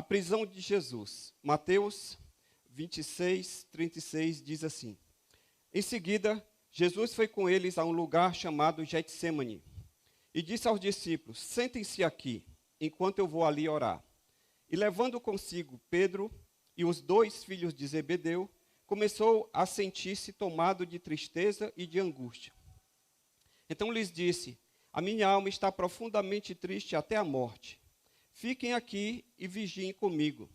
prisão de Jesus. Mateus 26, 36 diz assim: Em seguida, Jesus foi com eles a um lugar chamado Getsêmani e disse aos discípulos: Sentem-se aqui, enquanto eu vou ali orar. E levando consigo Pedro e os 2 filhos de Zebedeu, começou a sentir-se tomado de tristeza e de angústia. Então lhes disse: A minha alma está profundamente triste até a morte. Fiquem aqui e vigiem comigo.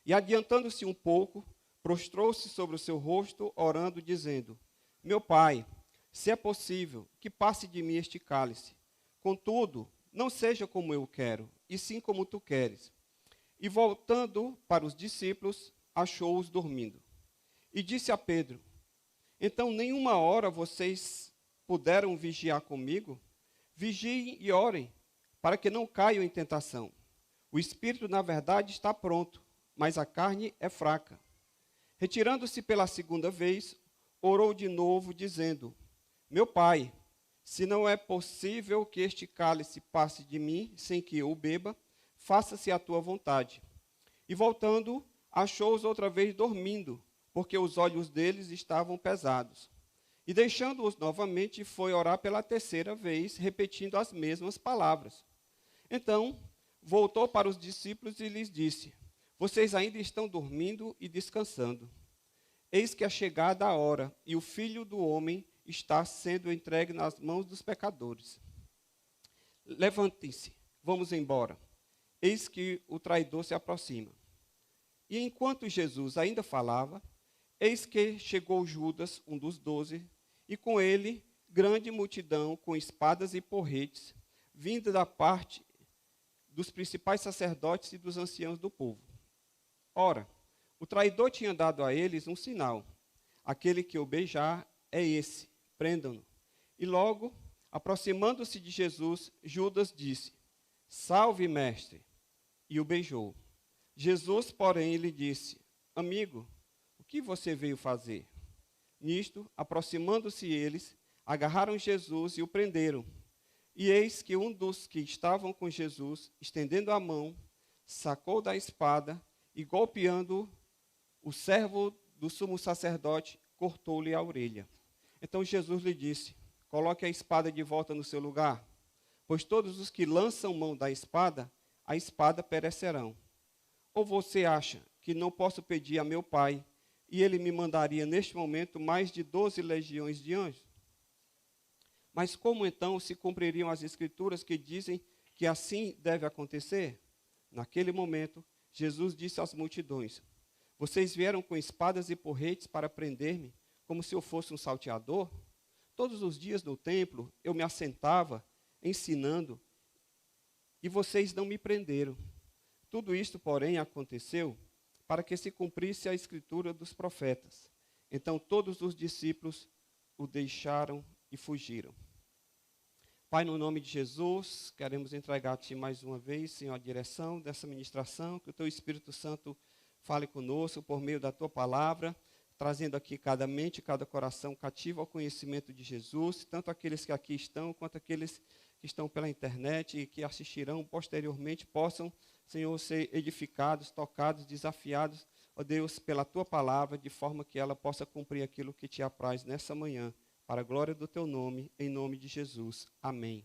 E adiantando-se um pouco, prostrou-se sobre o seu rosto, orando, dizendo: Meu pai, se é possível, que passe de mim este cálice. Contudo, não seja como eu quero, e sim como tu queres. E voltando para os discípulos, achou-os dormindo. E disse a Pedro: Então nenhuma hora vocês puderam vigiar comigo? Vigiem e orem, para que não caiam em tentação. O espírito, na verdade, está pronto, mas a carne é fraca. Retirando-se pela segunda vez, orou de novo, dizendo: Meu pai, se não é possível que este cálice passe de mim sem que eu o beba, faça-se a tua vontade. E voltando, achou-os outra vez dormindo, porque os olhos deles estavam pesados. E deixando-os novamente, foi orar pela terceira vez, repetindo as mesmas palavras. Então, voltou para os discípulos e lhes disse: Vocês ainda estão dormindo e descansando. Eis que é chegada a hora, e o Filho do Homem está sendo entregue nas mãos dos pecadores. Levantem-se, vamos embora. Eis que o traidor se aproxima. E enquanto Jesus ainda falava, eis que chegou Judas, um dos 12, e com ele grande multidão com espadas e porretes, vinda da parte dos principais sacerdotes e dos anciãos do povo. Ora, o traidor tinha dado a eles um sinal: aquele que o beijar é esse, prendam-no. E logo, aproximando-se de Jesus, Judas disse: Salve, mestre! E o beijou. Jesus, porém, lhe disse: Amigo, o que você veio fazer? Nisto, aproximando-se eles, agarraram Jesus e o prenderam. E eis que um dos que estavam com Jesus, estendendo a mão, sacou da espada e, golpeando o servo do sumo sacerdote, cortou-lhe a orelha. Então Jesus lhe disse: Coloque a espada de volta no seu lugar, pois todos os que lançam mão da espada, a espada perecerão. Ou você acha que não posso pedir a meu Pai, e ele me mandaria neste momento mais de 12 legiões de anjos? Mas como então se cumpririam as escrituras que dizem que assim deve acontecer? Naquele momento, Jesus disse às multidões: Vocês vieram com espadas e porretes para prender-me, como se eu fosse um salteador? Todos os dias no templo eu me assentava, ensinando, e vocês não me prenderam. Tudo isto, porém, aconteceu para que se cumprisse a escritura dos profetas. Então todos os discípulos o deixaram e fugiram. Pai, no nome de Jesus, queremos entregar a Ti mais uma vez, Senhor, a direção dessa ministração, que o Teu Espírito Santo fale conosco por meio da Tua palavra, trazendo aqui cada mente, cada coração cativo ao conhecimento de Jesus, tanto aqueles que aqui estão, quanto aqueles que estão pela internet e que assistirão posteriormente, possam, Senhor, ser edificados, tocados, desafiados, ó Deus, pela Tua palavra, de forma que ela possa cumprir aquilo que Te apraz nessa manhã, para a glória do Teu nome, em nome de Jesus. Amém.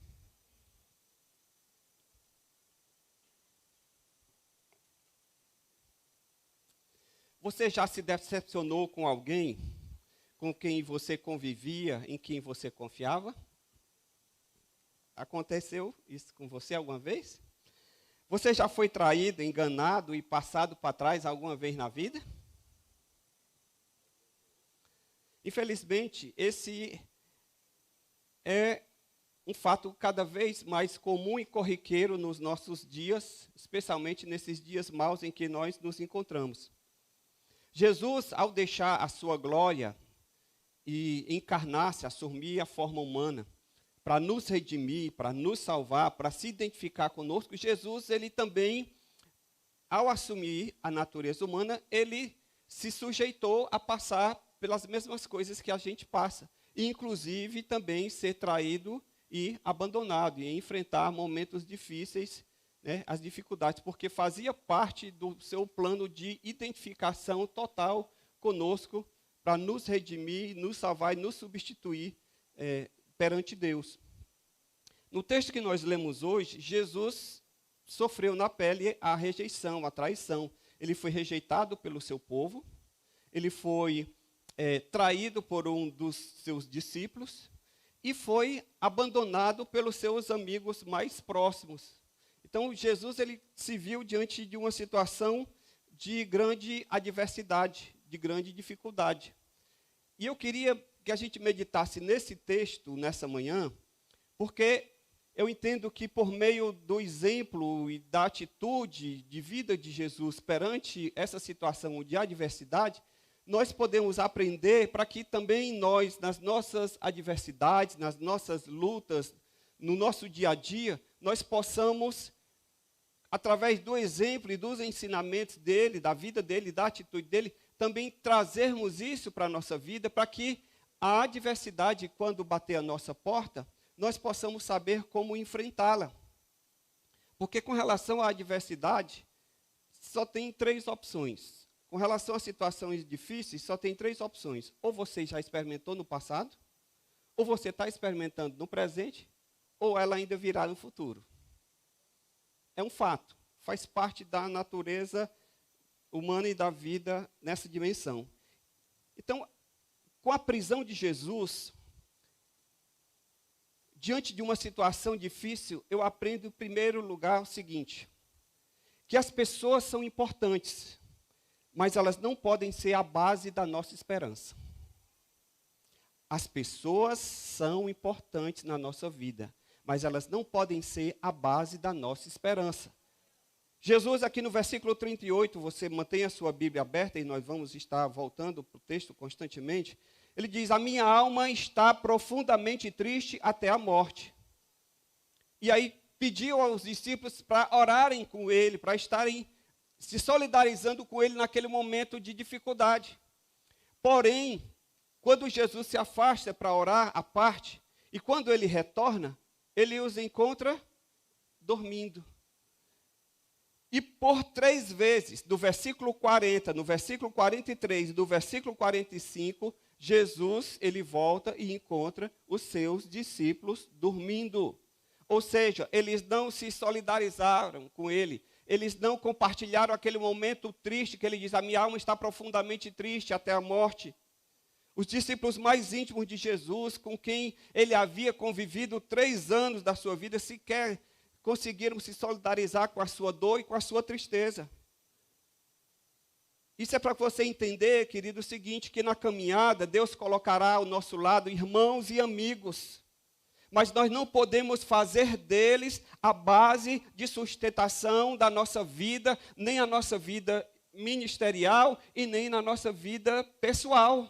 Você já se decepcionou com alguém com quem você convivia, em quem você confiava? Aconteceu isso com você alguma vez? Você já foi traído, enganado e passado para trás alguma vez na vida? Infelizmente, esse é um fato cada vez mais comum e corriqueiro nos nossos dias, especialmente nesses dias maus em que nós nos encontramos. Jesus, ao deixar a sua glória e encarnar-se, assumir a forma humana, para nos redimir, para nos salvar, para se identificar conosco, Jesus, ele também, ao assumir a natureza humana, ele se sujeitou a passar pelas mesmas coisas que a gente passa, e inclusive também ser traído e abandonado, e enfrentar momentos difíceis né, as dificuldades, porque fazia parte do seu plano de identificação total conosco, para nos redimir, nos salvar e nos substituir perante Deus. No texto que nós lemos hoje, Jesus sofreu na pele a rejeição, a traição. Ele foi rejeitado pelo seu povo, ele foi traído por um dos seus discípulos e foi abandonado pelos seus amigos mais próximos. Então, Jesus ele se viu diante de uma situação de grande adversidade, de grande dificuldade. E eu queria que a gente meditasse nesse texto, nessa manhã, porque eu entendo que por meio do exemplo e da atitude de vida de Jesus perante essa situação de adversidade, nós podemos aprender para que também nós, nas nossas adversidades, nas nossas lutas, no nosso dia a dia, nós possamos, através do exemplo e dos ensinamentos dele, da vida dele, da atitude dele, também trazermos isso para a nossa vida, para que a adversidade, quando bater a nossa porta, nós possamos saber como enfrentá-la. Porque com relação à adversidade, só tem 3 opções. Com relação a situações difíceis, só tem 3 opções. Ou você já experimentou no passado, ou você está experimentando no presente, ou ela ainda virá no futuro. É um fato, faz parte da natureza humana e da vida nessa dimensão. Então, com a prisão de Jesus, diante de uma situação difícil, eu aprendo, em primeiro lugar, o seguinte: que as pessoas são importantes, mas elas não podem ser a base da nossa esperança. As pessoas são importantes na nossa vida, mas elas não podem ser a base da nossa esperança. Jesus, aqui no versículo 38, você mantém a sua Bíblia aberta e nós vamos estar voltando para o texto constantemente. Ele diz: a minha alma está profundamente triste até a morte. E aí pediu aos discípulos para orarem com ele, para estarem se solidarizando com ele naquele momento de dificuldade. Porém, quando Jesus se afasta para orar à parte, e quando ele retorna, ele os encontra dormindo. E por 3 vezes, do versículo 40, no versículo 43 e do versículo 45, Jesus, ele volta e encontra os seus discípulos dormindo. Ou seja, eles não se solidarizaram com ele, eles não compartilharam aquele momento triste que ele diz: a minha alma está profundamente triste até a morte. Os discípulos mais íntimos de Jesus, com quem ele havia convivido 3 anos da sua vida, sequer conseguiram se solidarizar com a sua dor e com a sua tristeza. Isso é para você entender, querido, o seguinte: que na caminhada Deus colocará ao nosso lado irmãos e amigos, mas nós não podemos fazer deles a base de sustentação da nossa vida, nem a nossa vida ministerial e nem na nossa vida pessoal.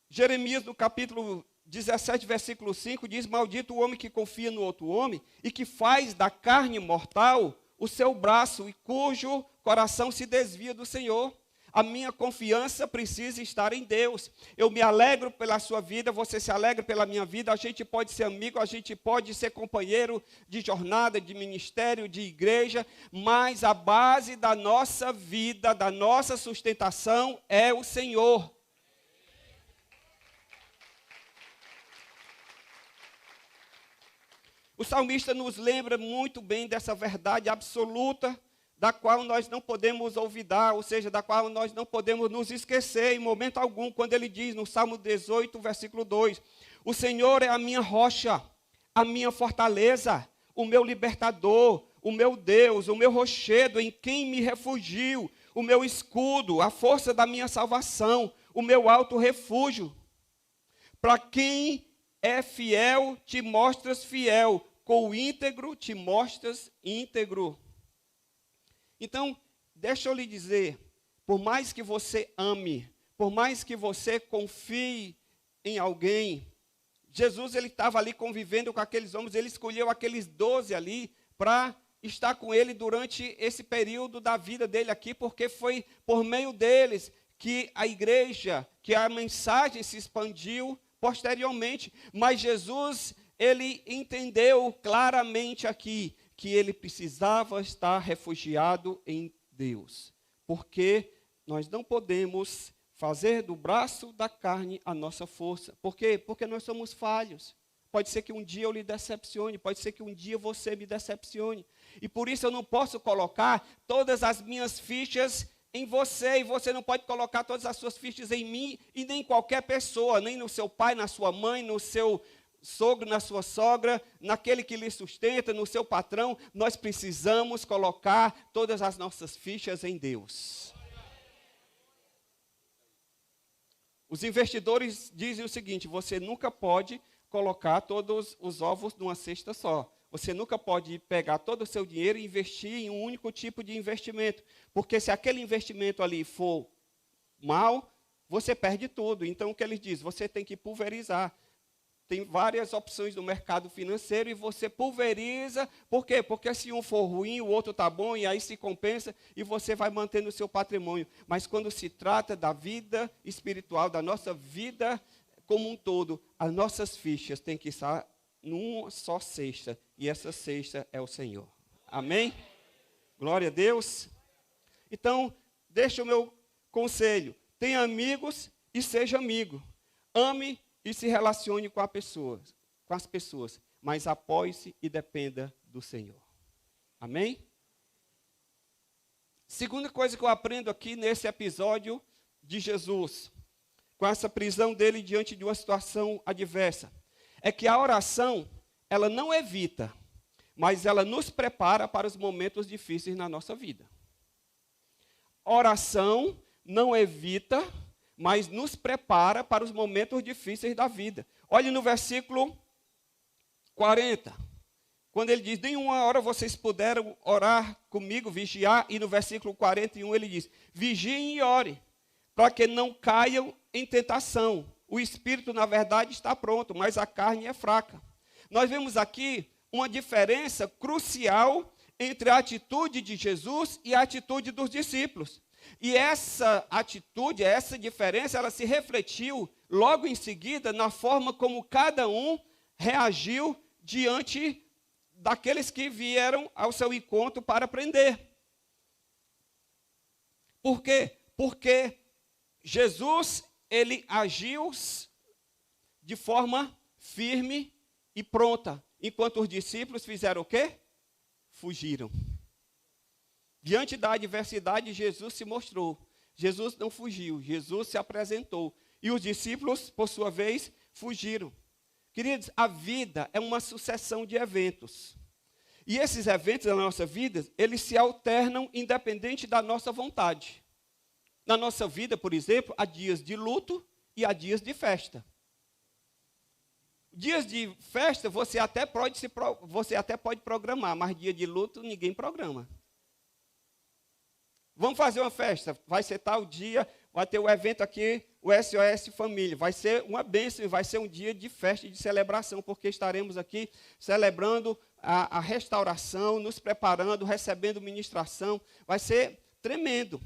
Jeremias, no capítulo 17, versículo 5, diz: maldito o homem que confia no outro homem e que faz da carne mortal o seu braço e cujo coração se desvia do Senhor. A minha confiança precisa estar em Deus. Eu me alegro pela sua vida, você se alegra pela minha vida, a gente pode ser amigo, a gente pode ser companheiro de jornada, de ministério, de igreja, mas a base da nossa vida, da nossa sustentação é o Senhor. O salmista nos lembra muito bem dessa verdade absoluta, da qual nós não podemos olvidar, ou seja, da qual nós não podemos nos esquecer em momento algum, quando ele diz no Salmo 18, versículo 2, o Senhor é a minha rocha, a minha fortaleza, o meu libertador, o meu Deus, o meu rochedo em quem me refugio, o meu escudo, a força da minha salvação, o meu alto refúgio. Para quem é fiel, te mostras fiel. Com o íntegro, te mostras íntegro. Então, deixa eu lhe dizer, por mais que você ame, por mais que você confie em alguém, Jesus ele estava ali convivendo com aqueles homens, ele escolheu aqueles 12 ali para estar com ele durante esse período da vida dele aqui, porque foi por meio deles que a igreja, que a mensagem se expandiu posteriormente. Mas Jesus, ele entendeu claramente aqui que ele precisava estar refugiado em Deus, porque nós não podemos fazer do braço da carne a nossa força. Por quê? Porque nós somos falhos. Pode ser que um dia eu lhe decepcione, pode ser que um dia você me decepcione. E por isso eu não posso colocar todas as minhas fichas em você, e você não pode colocar todas as suas fichas em mim e nem em qualquer pessoa, nem no seu pai, na sua mãe, no seu sogro, na sua sogra, naquele que lhe sustenta, no seu patrão. Nós precisamos colocar todas as nossas fichas em Deus. Os investidores dizem o seguinte: você nunca pode colocar todos os ovos numa cesta só. Você nunca pode pegar todo o seu dinheiro e investir em um único tipo de investimento. Porque se aquele investimento ali for mal, você perde tudo. Então, o que eles dizem? Você tem que pulverizar. Tem várias opções no mercado financeiro e você pulveriza. Por quê? Porque se um for ruim, o outro está bom, e aí se compensa e você vai mantendo o seu patrimônio. Mas quando se trata da vida espiritual, da nossa vida como um todo, as nossas fichas têm que estar numa só cesta, e essa cesta é o Senhor. Amém? Glória a Deus. Então, deixa o meu conselho: tenha amigos e seja amigo. Ame e se relacione com as pessoas, mas apoie-se e dependa do Senhor. Amém? Segunda coisa que eu aprendo aqui nesse episódio de Jesus, com essa prisão dele diante de uma situação adversa, é que a oração, ela não evita, mas ela nos prepara para os momentos difíceis na nossa vida. Oração não evita, mas nos prepara para os momentos difíceis da vida. Olhe no versículo 40, quando ele diz: nenhuma hora vocês puderam orar comigo, vigiar, e no versículo 41 ele diz: vigiem e orem, para que não caiam em tentação. O espírito, na verdade, está pronto, mas a carne é fraca. Nós vemos aqui uma diferença crucial entre a atitude de Jesus e a atitude dos discípulos. E essa atitude, essa diferença, ela se refletiu logo em seguida na forma como cada um reagiu diante daqueles que vieram ao seu encontro para prender. Por quê? Porque Jesus, ele agiu de forma firme e pronta, enquanto os discípulos fizeram o quê? Fugiram. Diante da adversidade, Jesus se mostrou. Jesus não fugiu, Jesus se apresentou. E os discípulos, por sua vez, fugiram. Queridos, a vida é uma sucessão de eventos. E esses eventos da nossa vida, eles se alternam independente da nossa vontade. Na nossa vida, por exemplo, há dias de luto e há dias de festa. Dias de festa você até pode programar, mas dia de luto ninguém programa. Vamos fazer uma festa, vai ser tal dia, vai ter o evento aqui, o SOS Família. Vai ser uma bênção, vai ser um dia de festa e de celebração, porque estaremos aqui celebrando a restauração, nos preparando, recebendo ministração. Vai ser tremendo.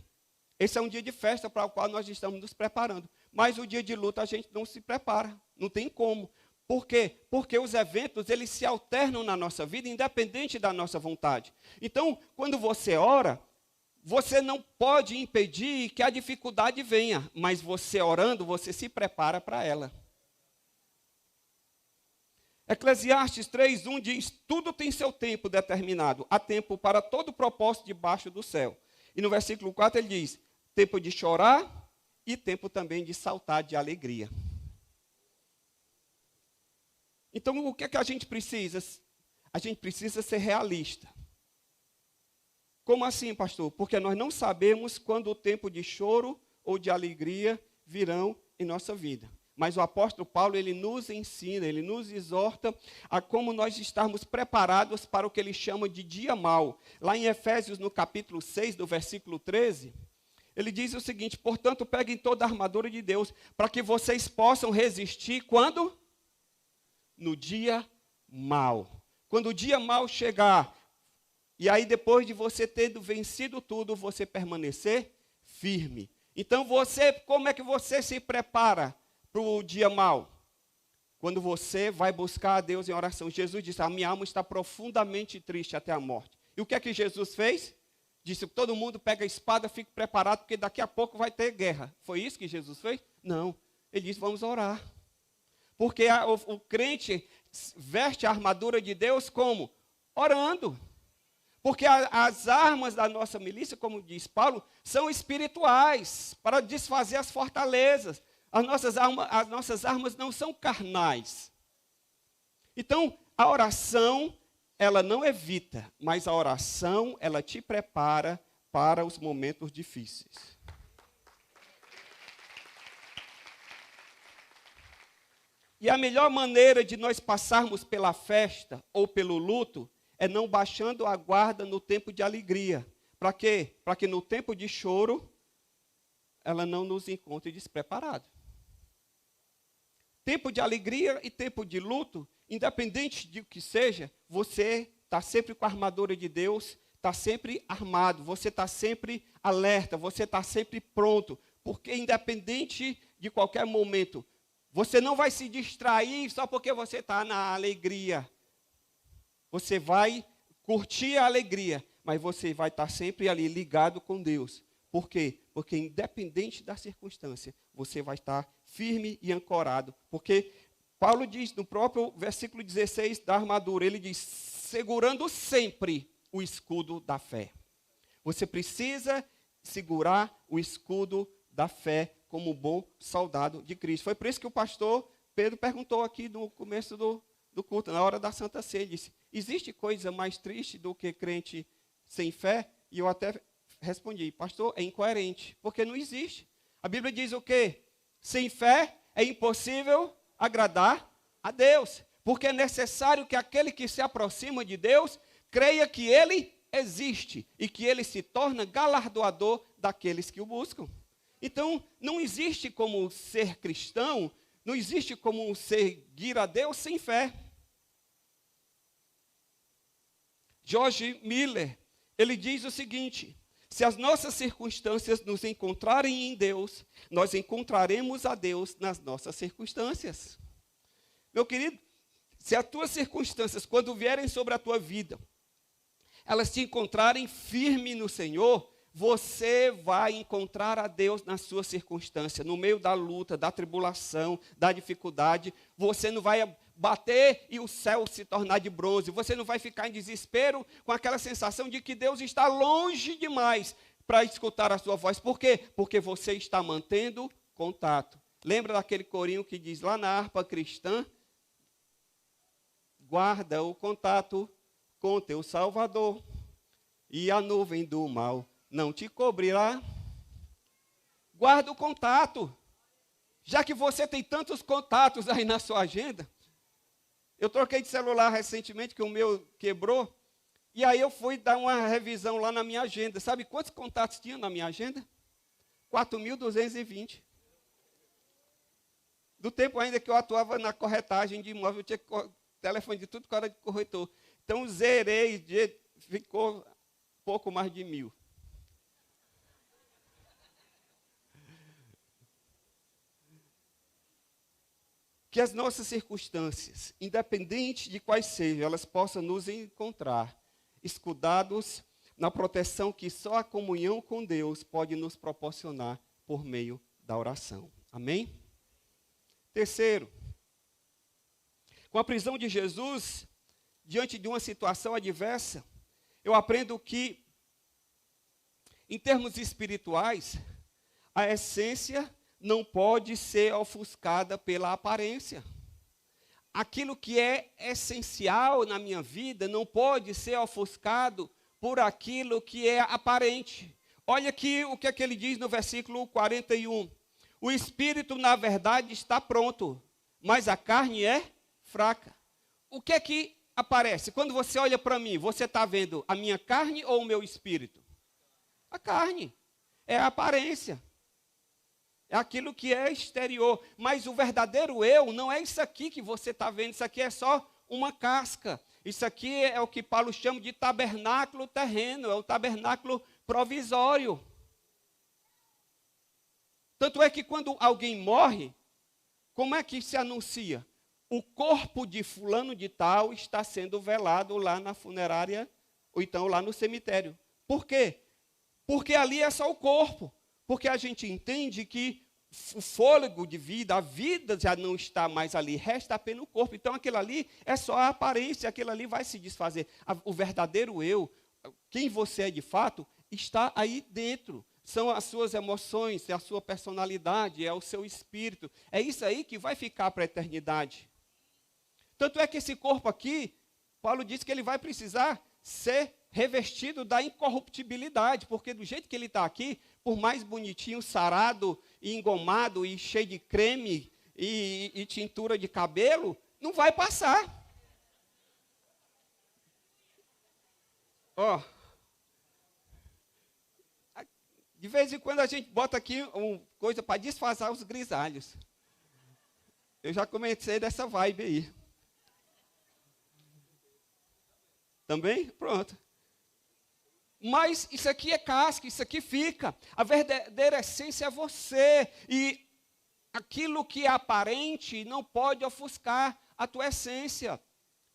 Esse é um dia de festa para o qual nós estamos nos preparando. Mas o dia de luta a gente não se prepara, não tem como. Por quê? Porque os eventos, eles se alternam na nossa vida, independente da nossa vontade. Então, quando você ora, você não pode impedir que a dificuldade venha, mas você orando, você se prepara para ela. Eclesiastes 3:1 diz: tudo tem seu tempo determinado, há tempo para todo propósito debaixo do céu. E no versículo 4 ele diz: tempo de chorar e tempo também de saltar de alegria. Então, o que é que a gente precisa? A gente precisa ser realista. Como assim, pastor? Porque nós não sabemos quando o tempo de choro ou de alegria virão em nossa vida. Mas o apóstolo Paulo, ele nos ensina, ele nos exorta a como nós estarmos preparados para o que ele chama de dia mau. Lá em Efésios, no capítulo 6, do versículo 13, ele diz o seguinte: portanto, peguem toda a armadura de Deus, para que vocês possam resistir quando? No dia mau. Quando o dia mau chegar, e aí depois de você ter vencido tudo, você permanecer firme. Então, como é que você se prepara para o dia mau? Quando você vai buscar a Deus em oração, Jesus disse, a minha alma está profundamente triste até a morte. E o que é que Jesus fez? Disse, todo mundo pega a espada, fique preparado, porque daqui a pouco vai ter guerra. Foi isso que Jesus fez? Não. Ele disse, vamos orar. Porque o crente veste a armadura de Deus como? Orando. Porque as armas da nossa milícia, como diz Paulo, são espirituais, para desfazer as fortalezas. As nossas armas não são carnais. Então, a oração, ela não evita, mas a oração, ela te prepara para os momentos difíceis. E a melhor maneira de nós passarmos pela festa ou pelo luto é não baixando a guarda no tempo de alegria. Para quê? Para que no tempo de choro, ela não nos encontre despreparados. Tempo de alegria e tempo de luto, independente de o que seja, você está sempre com a armadura de Deus, está sempre armado, você está sempre alerta, você está sempre pronto, porque independente de qualquer momento, você não vai se distrair só porque você está na alegria. Você vai curtir a alegria, mas você vai estar sempre ali ligado com Deus. Por quê? Porque independente da circunstância, você vai estar firme e ancorado. Porque Paulo diz no próprio versículo 16 da armadura, ele diz, segurando sempre o escudo da fé. Você precisa segurar o escudo da fé como bom soldado de Cristo. Foi por isso que o pastor Pedro perguntou aqui no começo do culto, na hora da Santa Ceia, disse, existe coisa mais triste do que crente sem fé? E eu até respondi, pastor, é incoerente, porque não existe. A Bíblia diz o quê? Sem fé é impossível agradar a Deus, porque é necessário que aquele que se aproxima de Deus creia que Ele existe e que Ele se torna galardoador daqueles que o buscam. Então, não existe como ser cristão, não existe como seguir a Deus sem fé. George Miller, ele diz o seguinte, se as nossas circunstâncias nos encontrarem em Deus, nós encontraremos a Deus nas nossas circunstâncias. Meu querido, se as tuas circunstâncias, quando vierem sobre a tua vida, elas te encontrarem firme no Senhor, você vai encontrar a Deus na sua circunstância, no meio da luta, da tribulação, da dificuldade. Você não vai bater e o céu se tornar de bronze. Você não vai ficar em desespero com aquela sensação de que Deus está longe demais para escutar a sua voz. Por quê? Porque você está mantendo contato. Lembra daquele corinho que diz lá na harpa cristã? Guarda o contato com teu Salvador, e a nuvem do mal não te cobrirá. Guarda o contato. Já que você tem tantos contatos aí na sua agenda. Eu troquei de celular recentemente, que o meu quebrou. E aí eu fui dar uma revisão lá na minha agenda. Sabe quantos contatos tinha na minha agenda? 4.220. Do tempo ainda que eu atuava na corretagem de imóvel, eu tinha telefone de tudo que era de corretor. Então zerei, ficou pouco mais de 1.000. Que as nossas circunstâncias, independente de quais sejam, elas possam nos encontrar escudados na proteção que só a comunhão com Deus pode nos proporcionar por meio da oração. Amém? Terceiro, com a prisão de Jesus, diante de uma situação adversa, eu aprendo que, em termos espirituais, a essência não pode ser ofuscada pela aparência. Aquilo que é essencial na minha vida não pode ser ofuscado por aquilo que é aparente. Olha aqui o que é que ele diz no versículo 41. O espírito, na verdade, está pronto, mas a carne é fraca. O que é que aparece? Quando você olha para mim, você está vendo a minha carne ou o meu espírito? A carne. É a aparência. É aquilo que é exterior. Mas o verdadeiro eu não é isso aqui que você está vendo. Isso aqui é só uma casca. Isso aqui é o que Paulo chama de tabernáculo terreno. É um tabernáculo provisório. Tanto é que quando alguém morre, como é que se anuncia? o corpo de fulano de tal está sendo velado lá na funerária, ou então lá no cemitério. Por quê? Porque ali é só o corpo. Porque a gente entende que o fôlego de vida, a vida já não está mais ali, resta apenas o corpo. Então aquilo ali é só a aparência, aquilo ali vai se desfazer. O verdadeiro eu, quem você é de fato, está aí dentro. São as suas emoções, é a sua personalidade, é o seu espírito. É isso aí que vai ficar para a eternidade. Tanto é que esse corpo aqui, Paulo diz que ele vai precisar ser revestido da incorruptibilidade, porque do jeito que ele está aqui, por mais bonitinho, sarado, e engomado, e cheio de creme, e tintura de cabelo, não vai passar. Ó, de vez em quando a gente bota aqui uma coisa para disfarçar os grisalhos. Eu já comecei dessa vibe aí. Também? Pronto. Mas isso aqui é casca, isso aqui fica. A verdadeira essência é você. E aquilo que é aparente não pode ofuscar a tua essência.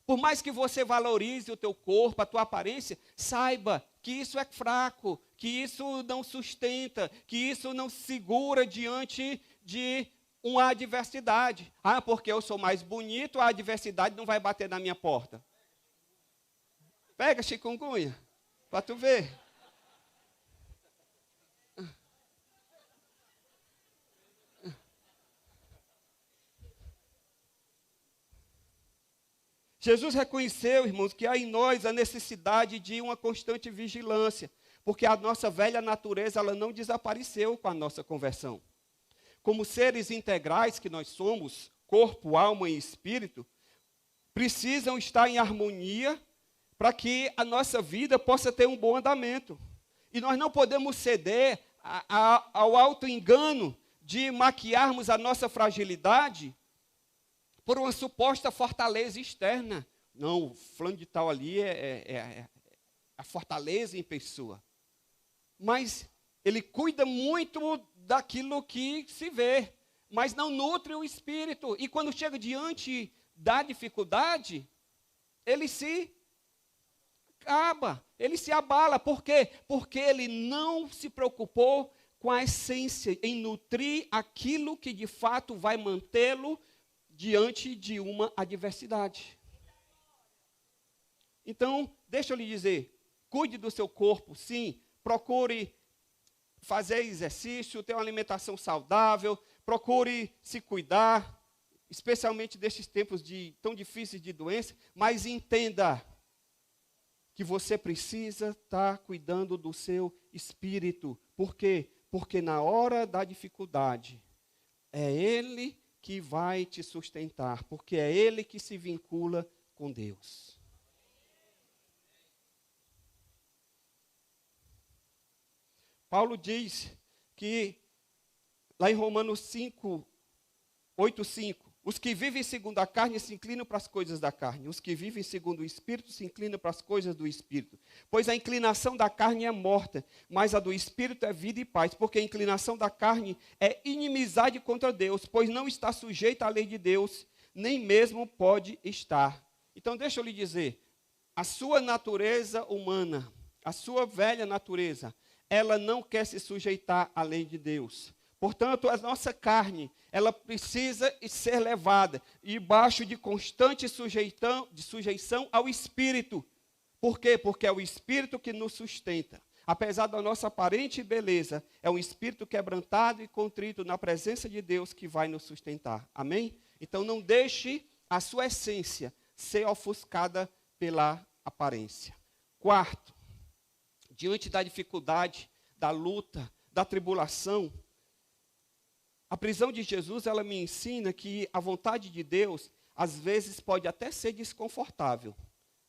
Por mais que você valorize o teu corpo, a tua aparência, saiba que isso é fraco, que isso não sustenta, que isso não segura diante de uma adversidade. Ah, porque eu sou mais bonito, a adversidade não vai bater na minha porta. Pega chikungunya, para tu ver. Jesus reconheceu, irmãos, que há em nós a necessidade de uma constante vigilância, porque a nossa velha natureza ela não desapareceu com a nossa conversão. Como seres integrais que nós somos, corpo, alma e espírito, precisam estar em harmonia para que a nossa vida possa ter um bom andamento. E nós não podemos ceder ao auto-engano de maquiarmos a nossa fragilidade por uma suposta fortaleza externa. Não, o fulano de tal ali é a fortaleza em pessoa. Mas ele cuida muito daquilo que se vê, mas não nutre o espírito. E quando chega diante da dificuldade, ele se acaba, ele se abala. Por quê? Porque ele não se preocupou com a essência, em nutrir aquilo que de fato vai mantê-lo diante de uma adversidade. Então, deixa eu lhe dizer, cuide do seu corpo, sim, procure fazer exercício, ter uma alimentação saudável, procure se cuidar, especialmente desses tempos tão difíceis de doença, mas entenda que você precisa estar cuidando do seu espírito. Por quê? Porque na hora da dificuldade, é Ele que vai te sustentar, porque é Ele que se vincula com Deus. Paulo diz que, lá em Romanos 5, 8, 5, os que vivem segundo a carne se inclinam para as coisas da carne, os que vivem segundo o Espírito se inclinam para as coisas do Espírito. Pois a inclinação da carne é morta, mas a do Espírito é vida e paz, porque a inclinação da carne é inimizade contra Deus, pois não está sujeita à lei de Deus, nem mesmo pode estar. Então deixa eu lhe dizer, a sua natureza humana, a sua velha natureza, ela não quer se sujeitar à lei de Deus. Portanto, a nossa carne, ela precisa ser levada debaixo de constante sujeição ao Espírito. Por quê? Porque é o Espírito que nos sustenta. Apesar da nossa aparente beleza, é um Espírito quebrantado e contrito na presença de Deus que vai nos sustentar. Amém? Então, não deixe a sua essência ser ofuscada pela aparência. Quarto, diante da dificuldade, da luta, da tribulação, a prisão de Jesus, ela me ensina que a vontade de Deus, às vezes, pode até ser desconfortável,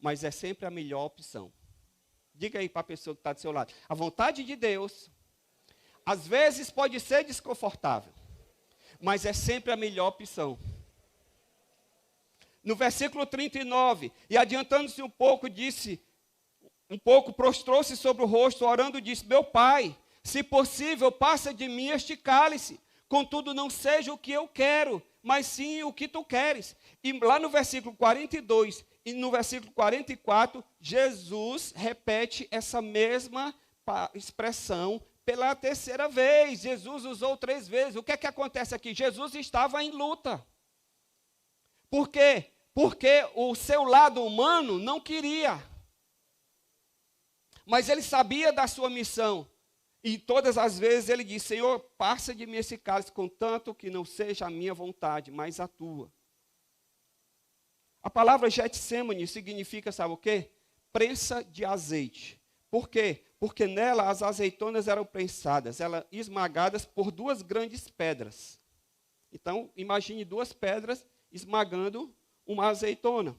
mas é sempre a melhor opção. Diga aí para a pessoa que está do seu lado. A vontade de Deus, às vezes, pode ser desconfortável, mas é sempre a melhor opção. No versículo 39, e adiantando-se um pouco, prostrou-se sobre o rosto, orando, disse: meu Pai, se possível, passa de mim este cálice. Contudo, não seja o que eu quero, mas sim o que tu queres. E lá no versículo 42 e no versículo 44, Jesus repete essa mesma expressão pela terceira vez. Jesus usou 3 vezes. O que é que acontece aqui? Jesus estava em luta. Por quê? Porque o seu lado humano não queria. Mas ele sabia da sua missão. E todas as vezes ele disse: Senhor, passa de mim esse cálice, contanto que não seja a minha vontade, mas a tua. A palavra Getsemane significa, sabe o quê? Prensa de azeite. Por quê? Porque nela as azeitonas eram prensadas, elas esmagadas por 2 grandes pedras. Então, imagine 2 pedras esmagando uma azeitona.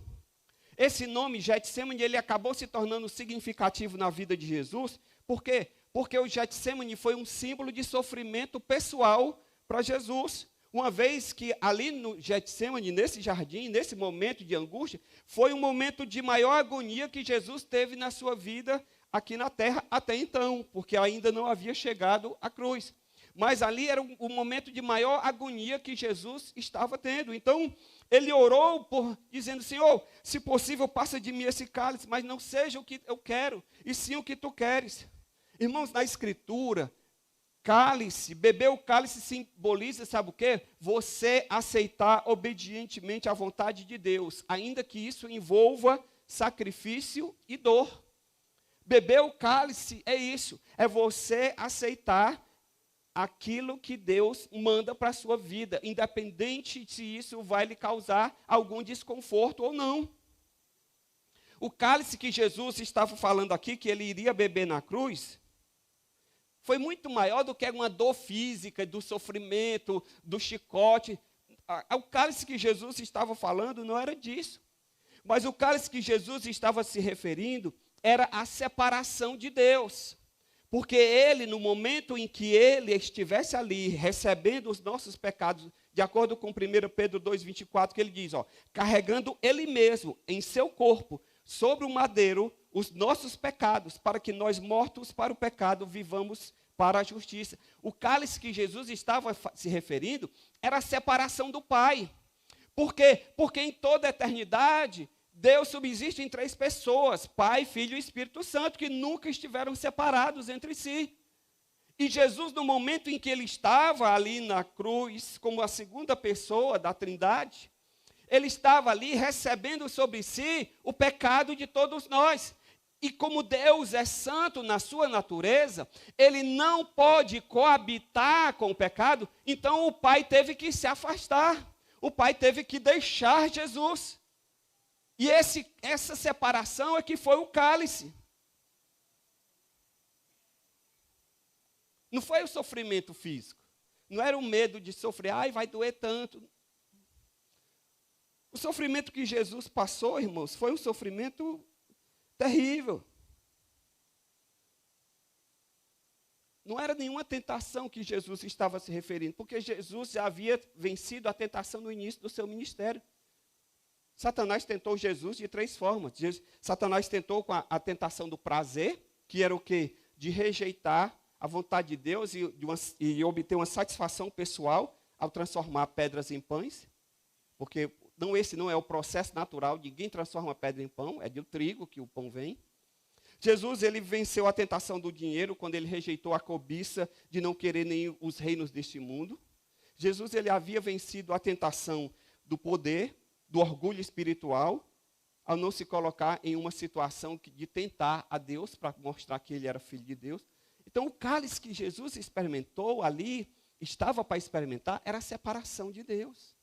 Esse nome, Getsemane, ele acabou se tornando significativo na vida de Jesus. Por quê? Porque o Getsemane foi um símbolo de sofrimento pessoal para Jesus. Uma vez que ali no Getsemane, nesse jardim, nesse momento de angústia, foi um momento de maior agonia que Jesus teve na sua vida aqui na terra até então, porque ainda não havia chegado à cruz. Mas ali era o momento de maior agonia que Jesus estava tendo. Então, ele orou dizendo: Senhor, se possível, passa de mim esse cálice, mas não seja o que eu quero, e sim o que tu queres. Irmãos, na Escritura, cálice, beber o cálice simboliza, sabe o quê? Você aceitar obedientemente a vontade de Deus, ainda que isso envolva sacrifício e dor. Beber o cálice é isso, é você aceitar aquilo que Deus manda para a sua vida, independente se isso vai lhe causar algum desconforto ou não. O cálice que Jesus estava falando aqui, que ele iria beber na cruz, foi muito maior do que uma dor física, do sofrimento, do chicote. O cálice que Jesus estava falando não era disso. Mas o cálice que Jesus estava se referindo era a separação de Deus. Porque ele, no momento em que ele estivesse ali, recebendo os nossos pecados, de acordo com 1 Pedro 2,24, que ele diz, carregando ele mesmo em seu corpo, sobre o madeiro, os nossos pecados, para que nós, mortos para o pecado, vivamos para a justiça. O cálice que Jesus estava se referindo era a separação do Pai. Por quê? Porque em toda a eternidade, Deus subsiste em 3 pessoas, Pai, Filho e Espírito Santo, que nunca estiveram separados entre si. E Jesus, no momento em que ele estava ali na cruz, como a segunda pessoa da Trindade, ele estava ali recebendo sobre si o pecado de todos nós. E como Deus é santo na sua natureza, ele não pode coabitar com o pecado, então o Pai teve que se afastar. O Pai teve que deixar Jesus. E essa separação é que foi o cálice. Não foi o sofrimento físico. Não era o medo de sofrer, vai doer tanto. O sofrimento que Jesus passou, irmãos, foi um sofrimento terrível. Não era nenhuma tentação que Jesus estava se referindo, porque Jesus já havia vencido a tentação no início do seu ministério. Satanás tentou Jesus de 3 formas. Satanás tentou com a tentação do prazer, que era o quê? De rejeitar a vontade de Deus e obter uma satisfação pessoal ao transformar pedras em pães, porque esse não é o processo natural, ninguém transforma pedra em pão, é do trigo que o pão vem. Jesus, ele venceu a tentação do dinheiro quando ele rejeitou a cobiça de não querer nem os reinos deste mundo. Jesus, ele havia vencido a tentação do poder, do orgulho espiritual, ao não se colocar em uma situação de tentar a Deus para mostrar que ele era filho de Deus. Então, o cálice que Jesus experimentou ali, estava para experimentar, era a separação de Deus.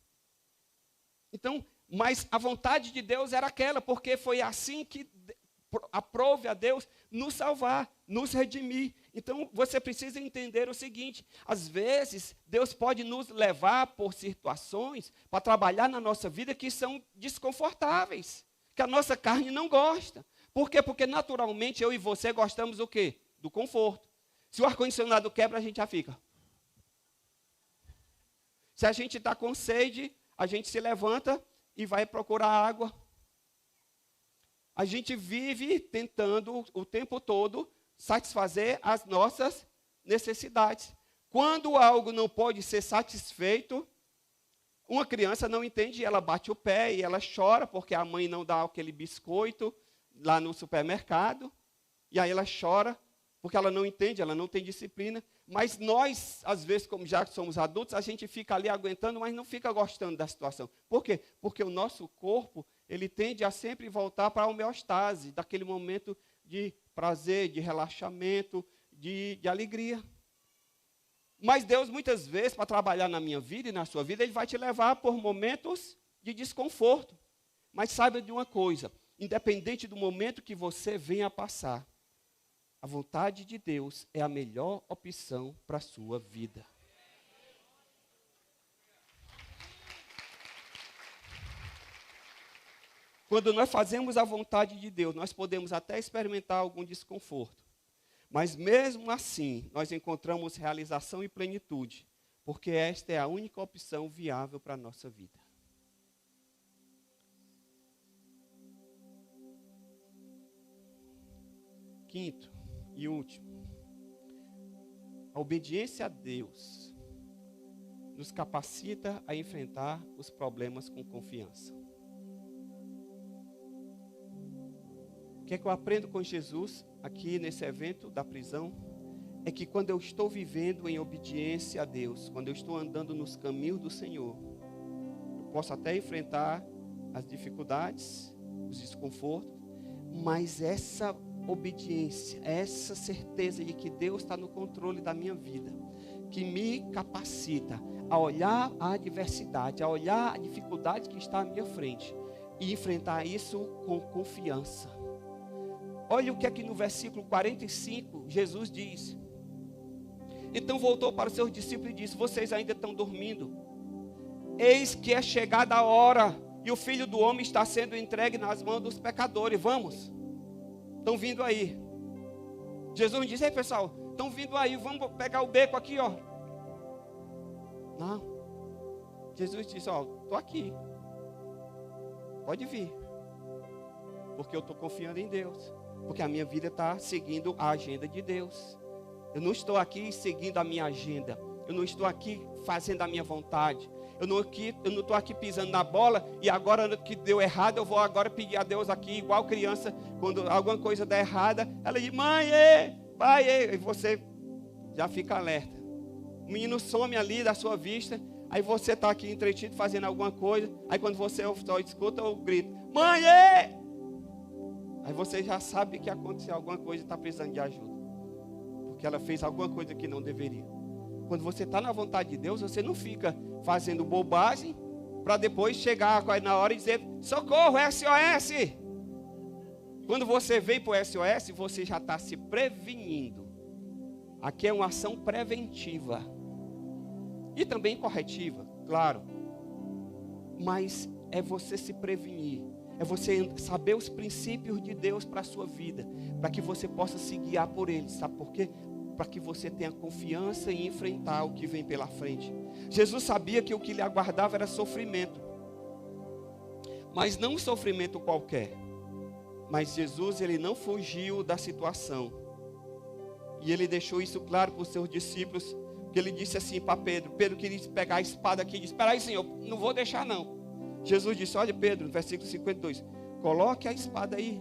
Então, mas a vontade de Deus era aquela, porque foi assim que aprove a Deus nos salvar, nos redimir. Então, você precisa entender o seguinte, às vezes, Deus pode nos levar por situações para trabalhar na nossa vida que são desconfortáveis, que a nossa carne não gosta. Por quê? Porque naturalmente eu e você gostamos do quê? Do conforto. Se o ar-condicionado quebra, a gente já fica. Se a gente está com sede, a gente se levanta e vai procurar água. A gente vive tentando o tempo todo satisfazer as nossas necessidades. Quando algo não pode ser satisfeito, Uma criança não entende, ela bate o pé e ela chora porque a mãe não dá aquele biscoito lá no supermercado. E aí ela chora porque ela não entende, ela não tem disciplina. Mas nós, às vezes, como já somos adultos, a gente fica ali aguentando, mas não fica gostando da situação. Por quê? Porque o nosso corpo, ele tende a sempre voltar para a homeostase, daquele momento de prazer, de relaxamento, de alegria. Mas Deus, muitas vezes, para trabalhar na minha vida e na sua vida, Ele vai te levar por momentos de desconforto. Mas saiba de uma coisa, independente do momento que você venha a passar, a vontade de Deus é a melhor opção para a sua vida. Quando nós fazemos a vontade de Deus, nós podemos até experimentar algum desconforto. Mas mesmo assim, nós encontramos realização e plenitude, porque esta é a única opção viável para a nossa vida. Quinto e último, a obediência a Deus nos capacita a enfrentar os problemas com confiança. O que é que eu aprendo com Jesus aqui nesse evento da prisão? É que quando eu estou vivendo em obediência a Deus, quando eu estou andando nos caminhos do Senhor, eu posso até enfrentar as dificuldades, os desconfortos, mas essa obediência, essa certeza de que Deus está no controle da minha vida, que me capacita a olhar a adversidade, a olhar a dificuldade que está à minha frente e enfrentar isso com confiança. Olha o que aqui no versículo 45 Jesus diz. Então voltou para os seus discípulos e disse: vocês ainda estão dormindo? Eis que é chegada a hora e o Filho do Homem está sendo entregue nas mãos dos pecadores. Vamos? Estão vindo aí. Jesus disse: ei pessoal, estão vindo aí, vamos pegar o beco aqui, ó. Não. Jesus disse: ó, estou aqui. Pode vir. Porque eu estou confiando em Deus. Porque a minha vida está seguindo a agenda de Deus. Eu não estou aqui seguindo a minha agenda. Eu não estou aqui fazendo a minha vontade. Eu não estou aqui pisando na bola e agora que deu errado, eu vou agora pedir a Deus aqui, igual criança, quando alguma coisa der errada, ela diz: mãe, pai, e você já fica alerta. O menino some ali da sua vista, aí você está aqui entretido fazendo alguma coisa, aí quando você só escuta o grito: mãe, aí você já sabe que aconteceu alguma coisa e está precisando de ajuda. Porque ela fez alguma coisa que não deveria. Quando você está na vontade de Deus, você não fica fazendo bobagem para depois chegar na hora e dizer: socorro, SOS. Quando você vem para o SOS, você já está se prevenindo. Aqui é uma ação preventiva. E também corretiva, claro. Mas é você se prevenir. É você saber os princípios de Deus para a sua vida. Para que você possa se guiar por eles. Sabe por quê? Para que você tenha confiança em enfrentar o que vem pela frente. Jesus sabia que o que lhe aguardava era sofrimento. Mas não um sofrimento qualquer. Mas Jesus, ele não fugiu da situação. E ele deixou isso claro para os seus discípulos. Que ele disse assim para Pedro. Pedro queria pegar a espada aqui e disse: espera aí, Senhor, não vou deixar não. Jesus disse: olha, Pedro, no versículo 52. Coloque a espada aí.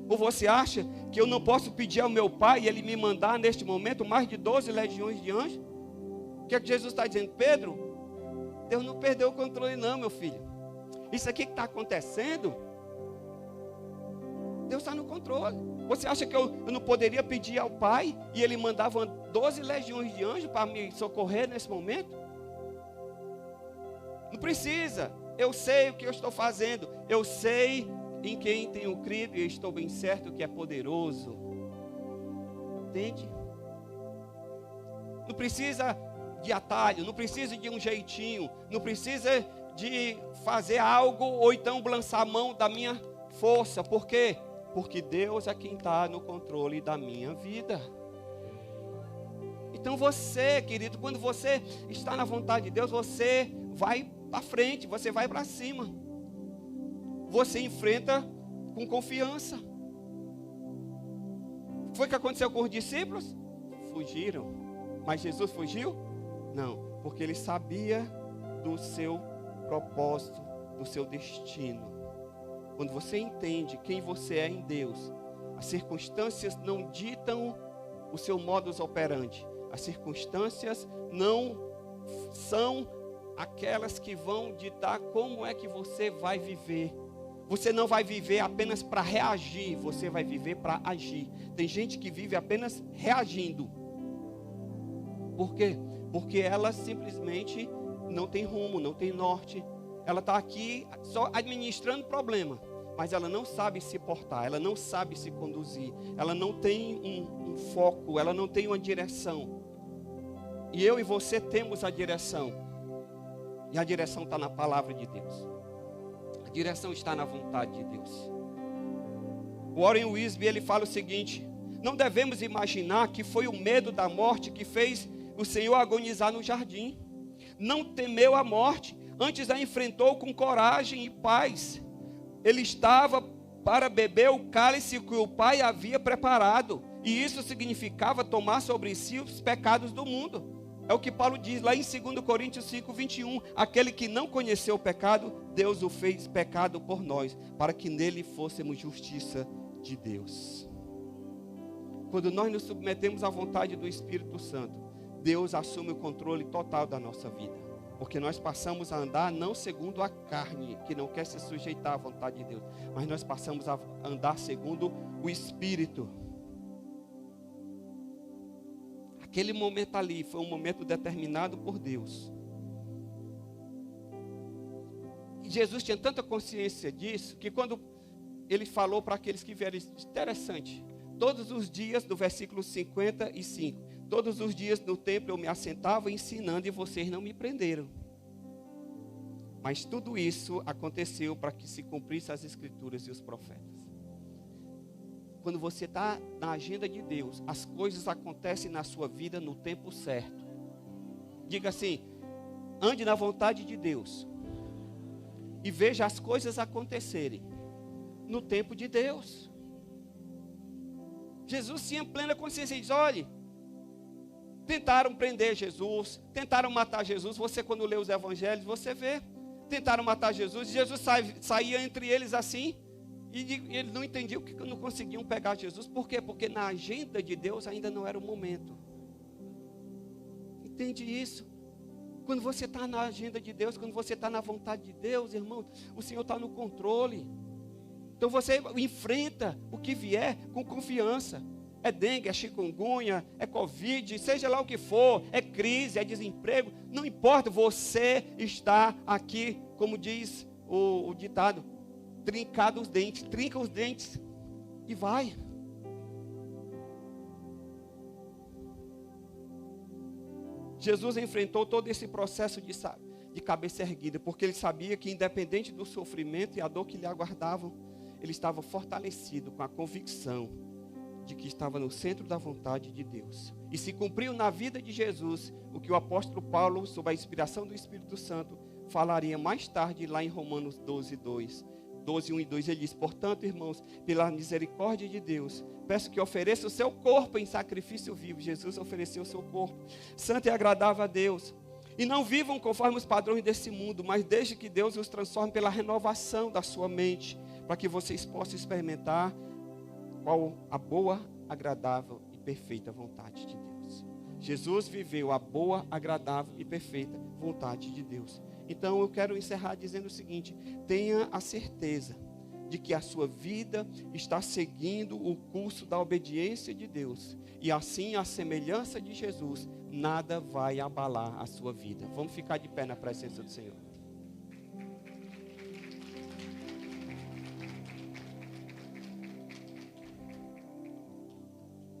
Ou você acha que eu não posso pedir ao meu Pai e Ele me mandar neste momento mais de 12 legiões de anjos? O que é que Jesus está dizendo? Pedro, Deus não perdeu o controle não, meu filho. Isso aqui que está acontecendo, Deus está no controle. Você acha que eu não poderia pedir ao Pai e Ele mandava 12 legiões de anjos para me socorrer nesse momento? Não precisa. Eu sei o que eu estou fazendo. Eu sei em quem tenho crido e estou bem certo que é poderoso. Entende? Não precisa de atalho, não precisa de um jeitinho, não precisa de fazer algo ou então lançar a mão da minha força. Por quê? Porque Deus é quem está no controle da minha vida. Então você, querido, quando você está na vontade de Deus, você vai para frente, você vai para cima. Você enfrenta com confiança. Foi o que aconteceu com os discípulos? Fugiram. Mas Jesus fugiu? Não, porque ele sabia do seu propósito do seu destino. Quando você entende quem você é em Deus, as circunstâncias não ditam o seu modus operandi. As circunstâncias não são aquelas que vão ditar como é que você vai viver. Você não vai viver apenas para reagir, você vai viver para agir. Tem gente que vive apenas reagindo. Por quê? Porque ela simplesmente não tem rumo, não tem norte. Ela está aqui só administrando problema, mas ela não sabe se portar, ela não sabe se conduzir, ela não tem um foco, ela não tem uma direção. E eu e você temos a direção. E a direção está na palavra de Deus. A direção está na vontade de Deus. O Warren Wiersbe, ele fala o seguinte: não devemos imaginar que foi o medo da morte que fez o Senhor agonizar no jardim. Não temeu a morte, antes a enfrentou com coragem e paz. Ele estava para beber o cálice que o Pai havia preparado, e isso significava tomar sobre si os pecados do mundo. É o que Paulo diz lá em 2 Coríntios 5, 21. Aquele que não conheceu o pecado, Deus o fez pecado por nós, para que nele fôssemos justiça de Deus. Quando nós nos submetemos à vontade do Espírito Santo, Deus assume o controle total da nossa vida. Porque nós passamos a andar não segundo a carne, que não quer se sujeitar à vontade de Deus, mas nós passamos a andar segundo o Espírito. Aquele momento ali foi um momento determinado por Deus. E Jesus tinha tanta consciência disso, que quando ele falou para aqueles que vieram, interessante, todos os dias, do versículo 55, todos os dias no templo eu me assentava ensinando e vocês não me prenderam. Mas tudo isso aconteceu para que se cumprisse as Escrituras e os profetas. Quando você está na agenda de Deus, as coisas acontecem na sua vida no tempo certo. Diga assim: ande na vontade de Deus e veja as coisas acontecerem no tempo de Deus. Jesus tinha plena consciência. Ele diz: olhe, tentaram prender Jesus, tentaram matar Jesus. Você, quando lê os evangelhos, você vê. Tentaram matar Jesus, e Jesus saía entre eles assim, e eles não entendiam que não conseguiam pegar Jesus. Por quê? Porque na agenda de Deus ainda não era o momento. Entende isso? Quando você está na agenda de Deus, quando você está na vontade de Deus, irmão, o Senhor está no controle. Então você enfrenta o que vier com confiança. É dengue, é chikungunya, é covid, seja lá o que for, é crise, é desemprego, não importa, você está aqui, como diz o ditado, trinca os dentes e vai. Jesus enfrentou todo esse processo de cabeça erguida, porque ele sabia que independente do sofrimento e a dor que lhe aguardavam, ele estava fortalecido com a convicção de que estava no centro da vontade de Deus. E se cumpriu na vida de Jesus o que o apóstolo Paulo, sob a inspiração do Espírito Santo, falaria mais tarde lá em Romanos 12, 1 e 2, ele diz: portanto, irmãos, pela misericórdia de Deus, peço que ofereça o seu corpo em sacrifício vivo. Jesus ofereceu o seu corpo, santo e agradável a Deus. E não vivam conforme os padrões desse mundo, mas desde que Deus os transforme pela renovação da sua mente, para que vocês possam experimentar qual a boa, agradável e perfeita vontade de Deus. Jesus viveu a boa, agradável e perfeita vontade de Deus. Então eu quero encerrar dizendo o seguinte: tenha a certeza de que a sua vida está seguindo o curso da obediência de Deus. E assim, a semelhança de Jesus, nada vai abalar a sua vida. Vamos ficar de pé na presença do Senhor.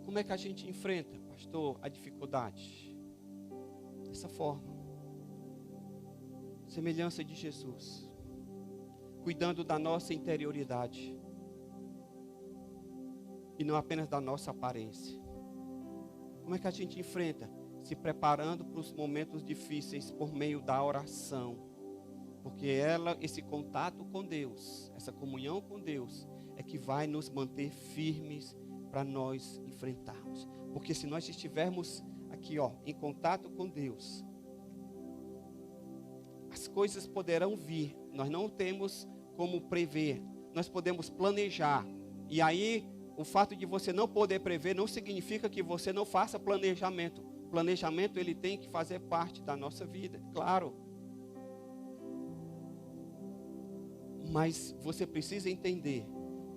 Como é que a gente enfrenta, pastor, a dificuldade? Dessa forma. Semelhança de Jesus. Cuidando da nossa interioridade. E não apenas da nossa aparência. Como é que a gente enfrenta? Se preparando para os momentos difíceis por meio da oração. Porque esse contato com Deus, essa comunhão com Deus, é que vai nos manter firmes para nós enfrentarmos. Porque se nós estivermos aqui, em contato com Deus, as coisas poderão vir. Nós não temos como prever. Nós podemos planejar. E aí, o fato de você não poder prever não significa que você não faça planejamento. O planejamento, ele tem que fazer parte da nossa vida, claro. Mas você precisa entender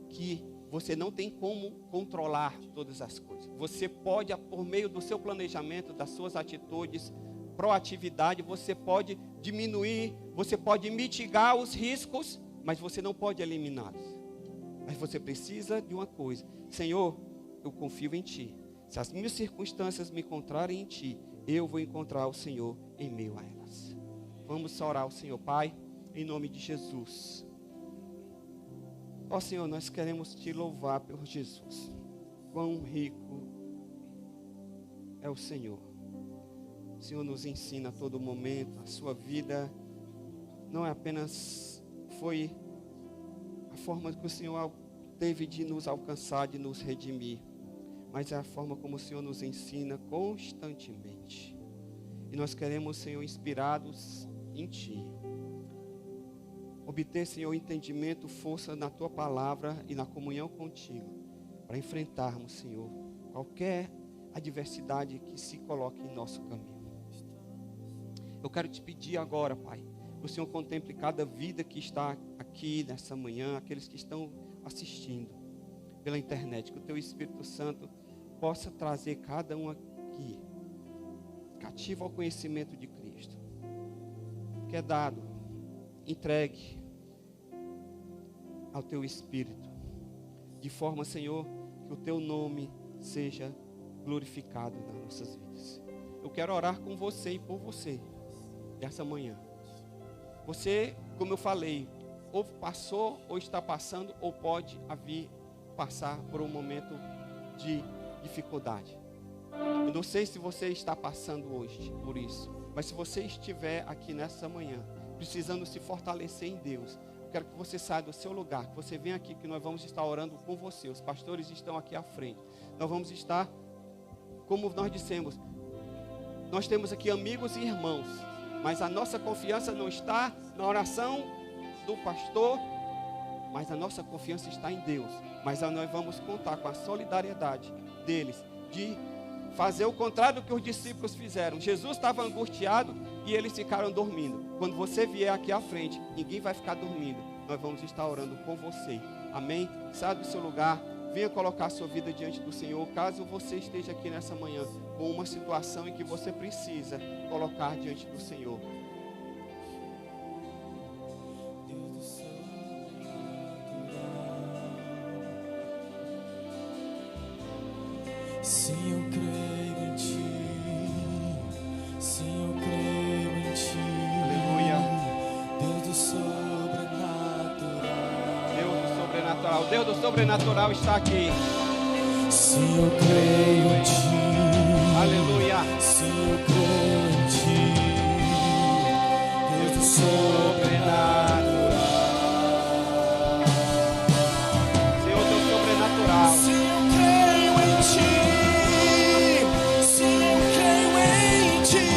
que você não tem como controlar todas as coisas. Você pode, por meio do seu planejamento, das suas atitudes, proatividade, você pode diminuir, você pode mitigar os riscos, mas você não pode eliminá-los. Mas você precisa de uma coisa: Senhor, eu confio em Ti. Se as minhas circunstâncias me encontrarem em Ti, eu vou encontrar o Senhor em meio a elas. Vamos orar ao Senhor. Pai, em nome de Jesus. Ó Senhor, nós queremos Te louvar por Jesus. Quão rico é o Senhor. O Senhor nos ensina a todo momento. A sua vida não é apenas foi a forma que o Senhor teve de nos alcançar, de nos redimir, mas é a forma como o Senhor nos ensina constantemente. E nós queremos, Senhor, inspirados em Ti, obter, Senhor, entendimento, força na Tua palavra e na comunhão contigo, para enfrentarmos, Senhor, qualquer adversidade que se coloque em nosso caminho. Eu quero te pedir agora, Pai, que o Senhor contemple cada vida que está aqui nessa manhã, aqueles que estão assistindo pela internet, que o Teu Espírito Santo possa trazer cada um aqui cativo ao conhecimento de Cristo, que é dado, entregue ao Teu Espírito, de forma, Senhor, que o Teu nome seja glorificado nas nossas vidas. Eu quero orar com você e por você essa manhã. Você, como eu falei, ou passou, ou está passando, ou pode vir passar por um momento de dificuldade. Eu não sei se você está passando hoje por isso, mas se você estiver aqui nessa manhã, precisando se fortalecer em Deus, eu quero que você saia do seu lugar, que você venha aqui, que nós vamos estar orando com você. Os pastores estão aqui à frente. Nós vamos estar, como nós dissemos, nós temos aqui amigos e irmãos, mas a nossa confiança não está na oração do pastor, mas a nossa confiança está em Deus. Mas nós vamos contar com a solidariedade deles, de fazer o contrário do que os discípulos fizeram. Jesus estava angustiado e eles ficaram dormindo. Quando você vier aqui à frente, ninguém vai ficar dormindo. Nós vamos estar orando com você. Amém? Saia do seu lugar, venha colocar a sua vida diante do Senhor. Caso você esteja aqui nessa manhã com uma situação em que você precisa colocar diante do Senhor. Se eu creio em Ti, se eu creio em Ti, Aleluia. Deus do sobrenatural, Deus do sobrenatural. Deus do sobrenatural está aqui. se eu creio em Ti, Aleluia. se eu creio em Ti, Deus do sobrenatural, Senhor do sobrenatural. se eu creio em Ti, se eu creio em Ti,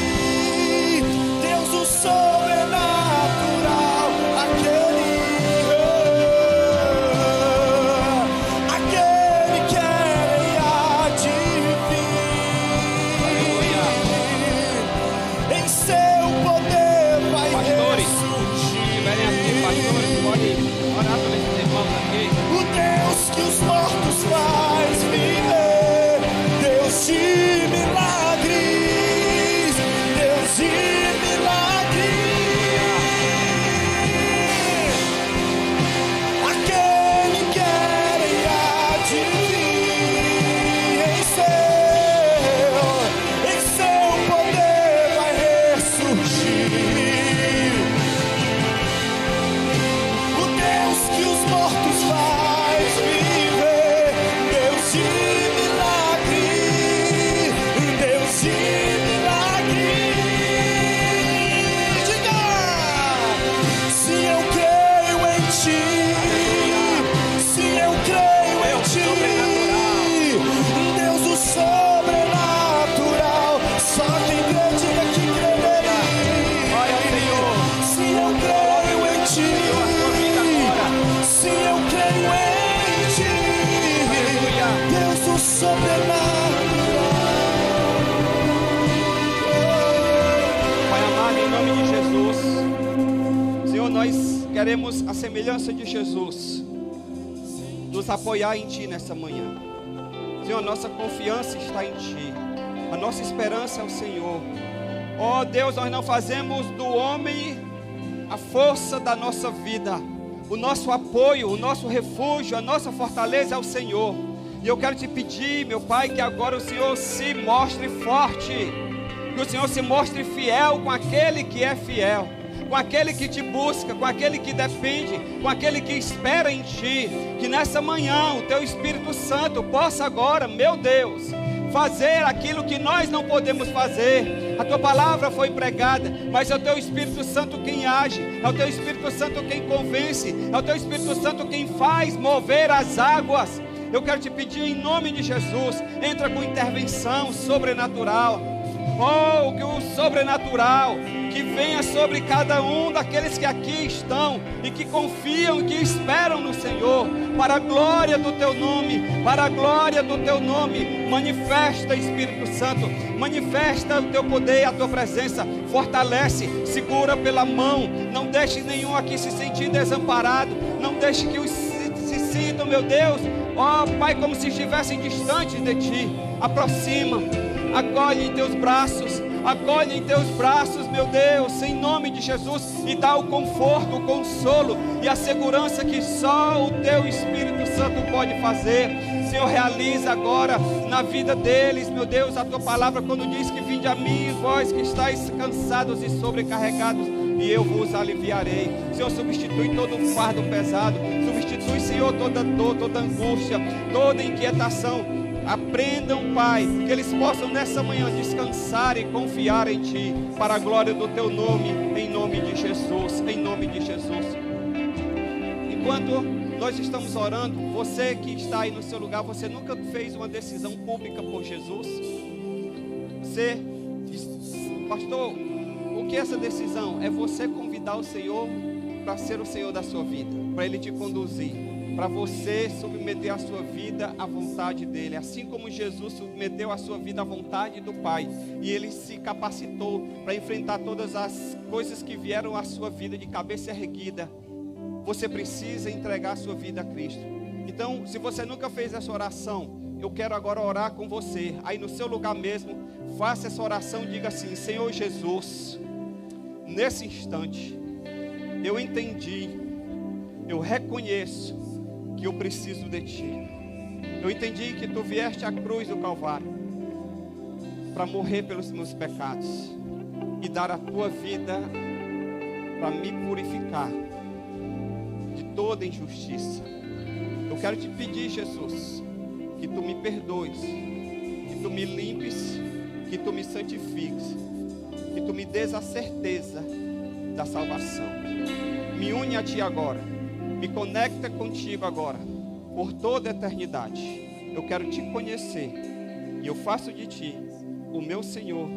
Deus do sobrenatural, aquele que é real de queremos, a semelhança de Jesus, nos apoiar em Ti nessa manhã. Senhor, nossa confiança está em Ti. A nossa esperança é o Senhor. Ó Deus, nós não fazemos do homem a força da nossa vida. O nosso apoio, o nosso refúgio, a nossa fortaleza é o Senhor. E eu quero te pedir, meu Pai, que agora o Senhor se mostre forte. Que o Senhor se mostre fiel com aquele que é fiel, com aquele que te busca, com aquele que depende, com aquele que espera em Ti. Que nessa manhã o Teu Espírito Santo possa agora, meu Deus, fazer aquilo que nós não podemos fazer. A Tua palavra foi pregada, mas é o Teu Espírito Santo quem age, é o Teu Espírito Santo quem convence, é o Teu Espírito Santo quem faz mover as águas. Eu quero te pedir em nome de Jesus, entra com intervenção sobrenatural. Oh, que o sobrenatural que venha sobre cada um daqueles que aqui estão e que confiam e que esperam no Senhor, para a glória do Teu nome, para a glória do Teu nome. Manifesta, Espírito Santo, manifesta o Teu poder, a Tua presença, fortalece, segura pela mão, não deixe nenhum aqui se sentir desamparado, não deixe que os se sintam, meu Deus, ó Pai, como se estivessem distantes de Ti. Aproxima, acolhe em Teus braços, acolhe em Teus braços, meu Deus, em nome de Jesus, e dá o conforto, o consolo e a segurança que só o Teu Espírito Santo pode fazer. Senhor, realiza agora na vida deles, meu Deus, a Tua palavra quando diz que vinde a mim, vós que estáis cansados e sobrecarregados, e eu vos aliviarei. Senhor, substitui todo o fardo pesado, substitui, Senhor, toda dor, toda angústia, toda inquietação. Aprendam, Pai, que eles possam nessa manhã descansar e confiar em Ti, para a glória do Teu nome, em nome de Jesus, em nome de Jesus. Enquanto nós estamos orando, você que está aí no seu lugar, você nunca fez uma decisão pública por Jesus? Você diz, pastor, o que é essa decisão? É você convidar o Senhor para ser o Senhor da sua vida, para Ele te conduzir, para você submeter a sua vida à vontade dEle, assim como Jesus submeteu a sua vida à vontade do Pai, e Ele se capacitou para enfrentar todas as coisas que vieram à sua vida de cabeça erguida. Você precisa entregar a sua vida a Cristo. Então, se você nunca fez essa oração, eu quero agora orar com você, aí no seu lugar mesmo, faça essa oração e diga assim: Senhor Jesus, nesse instante, eu entendi, eu reconheço que eu preciso de Ti. Eu entendi que Tu vieste à cruz do Calvário para morrer pelos meus pecados e dar a Tua vida para me purificar de toda injustiça. Eu quero te pedir, Jesus, que Tu me perdoes, que Tu me limpes, que Tu me santifiques, que Tu me dês a certeza da salvação. Me une a Ti agora, me conecta contigo agora, por toda a eternidade. Eu quero Te conhecer e eu faço de Ti o meu Senhor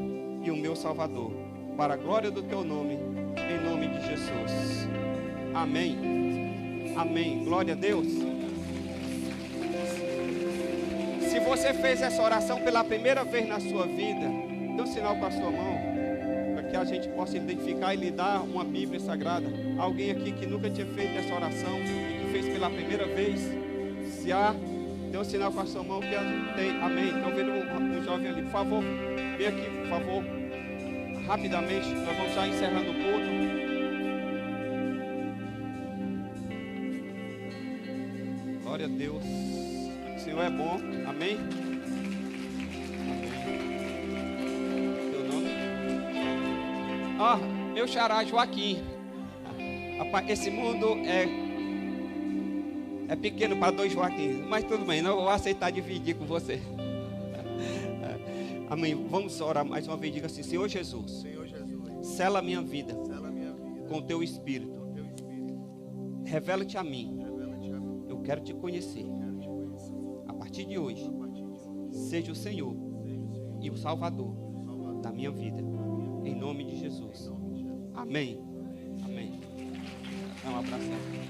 e o meu Salvador, para a glória do Teu nome, em nome de Jesus. Amém. Amém. Glória a Deus. Se você fez essa oração pela primeira vez na sua vida, dê um sinal com a sua mão, para que a gente possa identificar e lhe dar uma Bíblia Sagrada. Alguém aqui que nunca tinha feito essa oração e que fez pela primeira vez? Se há, dê um sinal com a sua mão que a gente tem. Amém. Estão vendo um jovem ali? Por favor, vem aqui, por favor. Rapidamente, nós vamos já encerrando o culto. Glória a Deus. O Senhor é bom. Amém? Teu nome? Meu xará Joaquim. Rapaz, esse mundo é pequeno para dois Joaquim, mas tudo bem, não vou aceitar dividir com você. Amém. Vamos orar mais uma vez. Diga assim: Senhor Jesus, sela a minha vida com o Teu Espírito. Revela-te a mim. Eu quero Te conhecer. A partir de hoje, seja o Senhor e o Salvador da minha vida. Em nome de Jesus. Amém. Amém. Dá um abraço.